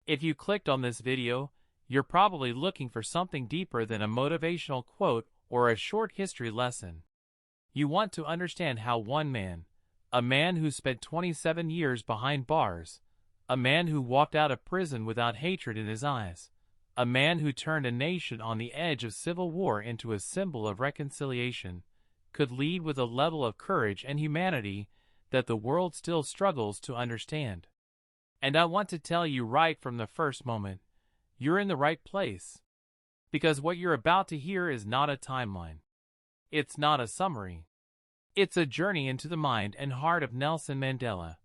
If you clicked on this video, you're probably looking for something deeper than a motivational quote or a short history lesson. You want to understand how one man, a man who spent 27 years behind bars, a man who walked out of prison without hatred in his eyes, a man who turned a nation on the edge of civil war into a symbol of reconciliation, could lead with a level of courage and humanity that the world still struggles to understand. And I want to tell you right from the first moment, you're in the right place. Because what you're about to hear is not a timeline. It's not a summary. It's a journey into the mind and heart of Nelson Mandela.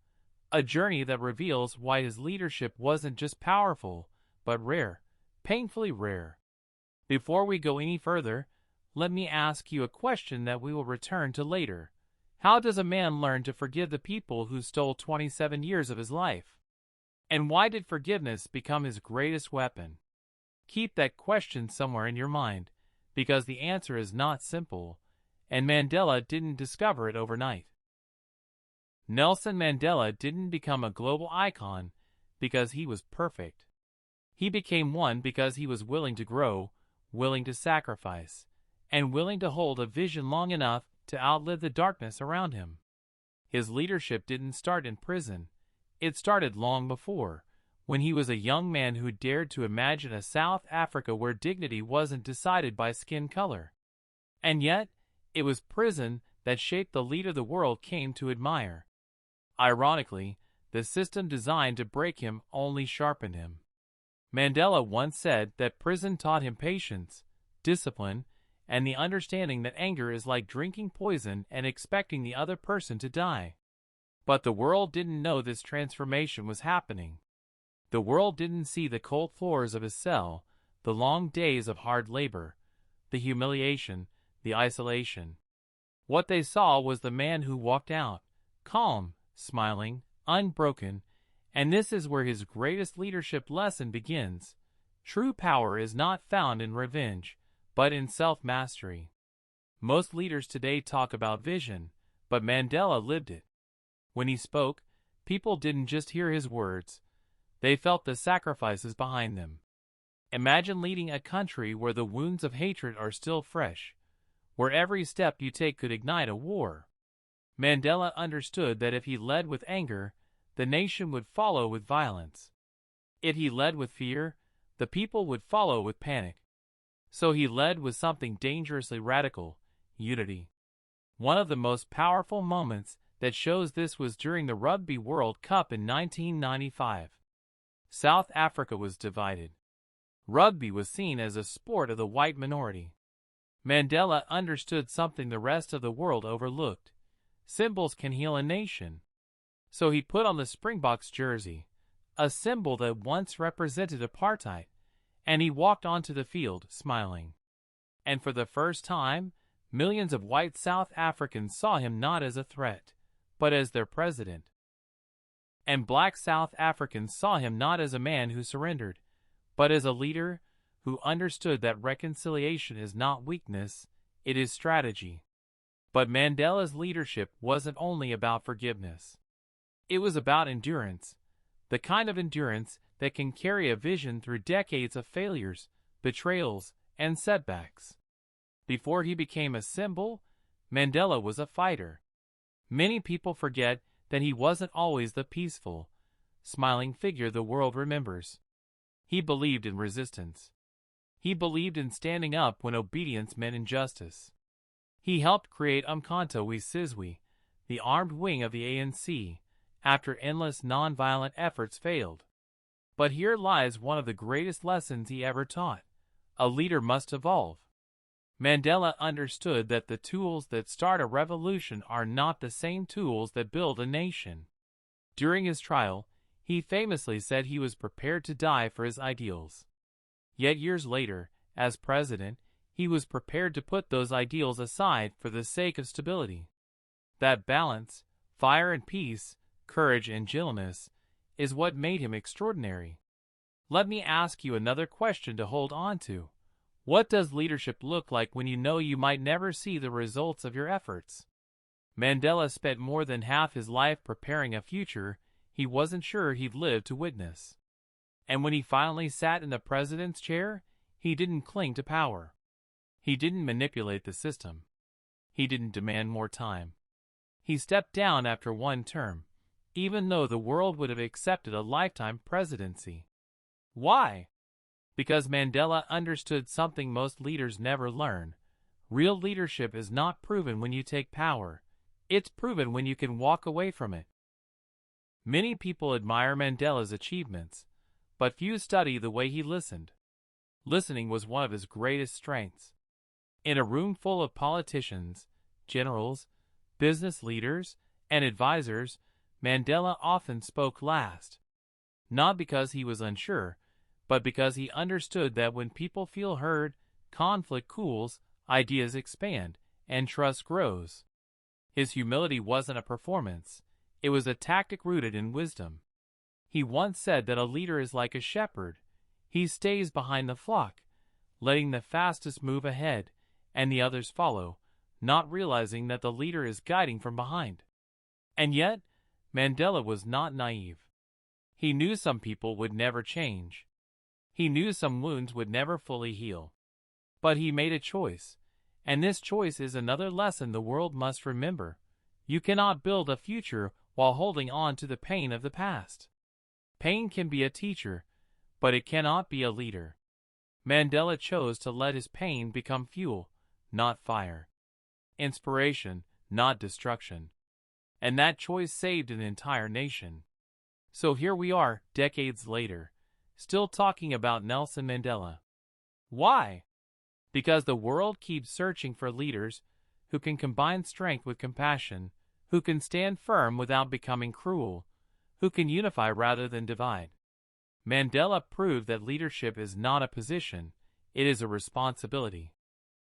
A journey that reveals why his leadership wasn't just powerful, but rare, painfully rare. Before we go any further, let me ask you a question that we will return to later. How does a man learn to forgive the people who stole 27 years of his life? And why did forgiveness become his greatest weapon? Keep that question somewhere in your mind, because the answer is not simple, and Mandela didn't discover it overnight. Nelson Mandela didn't become a global icon because he was perfect. He became one because he was willing to grow, willing to sacrifice, and willing to hold a vision long enough to outlive the darkness around him. His leadership didn't start in prison. It started long before, when he was a young man who dared to imagine a South Africa where dignity wasn't decided by skin color. And yet, it was prison that shaped the leader the world came to admire. Ironically, the system designed to break him only sharpened him. Mandela once said that prison taught him patience, discipline, and the understanding that anger is like drinking poison and expecting the other person to die. But the world didn't know this transformation was happening. The world didn't see the cold floors of his cell, the long days of hard labor, the humiliation, the isolation. What they saw was the man who walked out, calm, smiling, unbroken, and this is where his greatest leadership lesson begins. True power is not found in revenge, but in self-mastery. Most leaders today talk about vision, but Mandela lived it. When he spoke, people didn't just hear his words, they felt the sacrifices behind them. Imagine leading a country where the wounds of hatred are still fresh, where every step you take could ignite a war. Mandela understood that if he led with anger, the nation would follow with violence. If he led with fear, the people would follow with panic. So he led with something dangerously radical, unity. One of the most powerful moments that shows this was during the Rugby World Cup in 1995. South Africa was divided. Rugby was seen as a sport of the white minority. Mandela understood something the rest of the world overlooked. Symbols can heal a nation. So he put on the Springboks jersey, a symbol that once represented apartheid, and he walked onto the field, smiling. And for the first time, millions of white South Africans saw him not as a threat, but as their president. And black South Africans saw him not as a man who surrendered, but as a leader who understood that reconciliation is not weakness, it is strategy. But Mandela's leadership wasn't only about forgiveness. It was about endurance, the kind of endurance that can carry a vision through decades of failures, betrayals, and setbacks. Before he became a symbol, Mandela was a fighter. Many people forget that he wasn't always the peaceful, smiling figure the world remembers. He believed in resistance. He believed in standing up when obedience meant injustice. He helped create Umkhonto we Sizwe, the armed wing of the ANC, after endless nonviolent efforts failed. But here lies one of the greatest lessons he ever taught. A leader must evolve. Mandela understood that the tools that start a revolution are not the same tools that build a nation. During his trial, he famously said he was prepared to die for his ideals. Yet years later, as president, he was prepared to put those ideals aside for the sake of stability. That balance, fire and peace, courage and gentleness, is what made him extraordinary. Let me ask you another question to hold on to. What does leadership look like when you know you might never see the results of your efforts? Mandela spent more than half his life preparing a future he wasn't sure he'd live to witness. And when he finally sat in the president's chair, he didn't cling to power. He didn't manipulate the system. He didn't demand more time. He stepped down after one term, even though the world would have accepted a lifetime presidency. Why? Because Mandela understood something most leaders never learn. Real leadership is not proven when you take power. It's proven when you can walk away from it. Many people admire Mandela's achievements, but few study the way he listened. Listening was one of his greatest strengths. In a room full of politicians, generals, business leaders, and advisors, Mandela often spoke last. Not because he was unsure, but because he understood that when people feel heard, conflict cools, ideas expand, and trust grows. His humility wasn't a performance. It was a tactic rooted in wisdom. He once said that a leader is like a shepherd. He stays behind the flock, letting the fastest move ahead, and the others follow, not realizing that the leader is guiding from behind. And yet, Mandela was not naive. He knew some people would never change. He knew some wounds would never fully heal. But he made a choice, and this choice is another lesson the world must remember. You cannot build a future while holding on to the pain of the past. Pain can be a teacher, but it cannot be a leader. Mandela chose to let his pain become fuel, not fire. Inspiration, not destruction. And that choice saved an entire nation. So here we are, decades later, still talking about Nelson Mandela. Why? Because the world keeps searching for leaders who can combine strength with compassion, who can stand firm without becoming cruel, who can unify rather than divide. Mandela proved that leadership is not a position, it is a responsibility.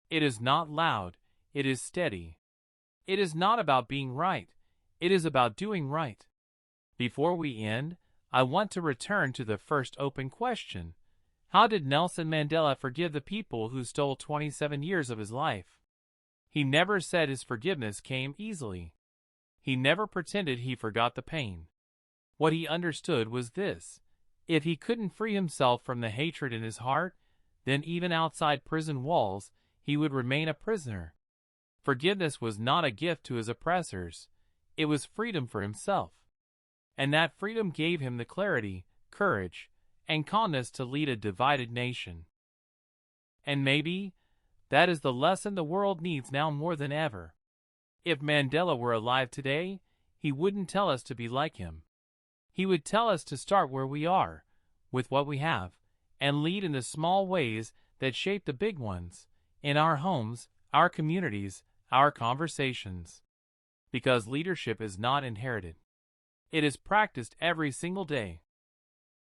It is not loud, it is steady. It is not about being right, it is about doing right. Before we end, I want to return to the first open question. How did Nelson Mandela forgive the people who stole 27 years of his life? He never said his forgiveness came easily. He never pretended he forgot the pain. What he understood was this: if he couldn't free himself from the hatred in his heart, then even outside prison walls, he would remain a prisoner. Forgiveness was not a gift to his oppressors. It was freedom for himself. And that freedom gave him the clarity, courage, and calmness to lead a divided nation. And maybe that is the lesson the world needs now more than ever. If Mandela were alive today, he wouldn't tell us to be like him. He would tell us to start where we are, with what we have, and lead in the small ways that shape the big ones, in our homes, our communities, our conversations. Because leadership is not inherited. It is practiced every single day.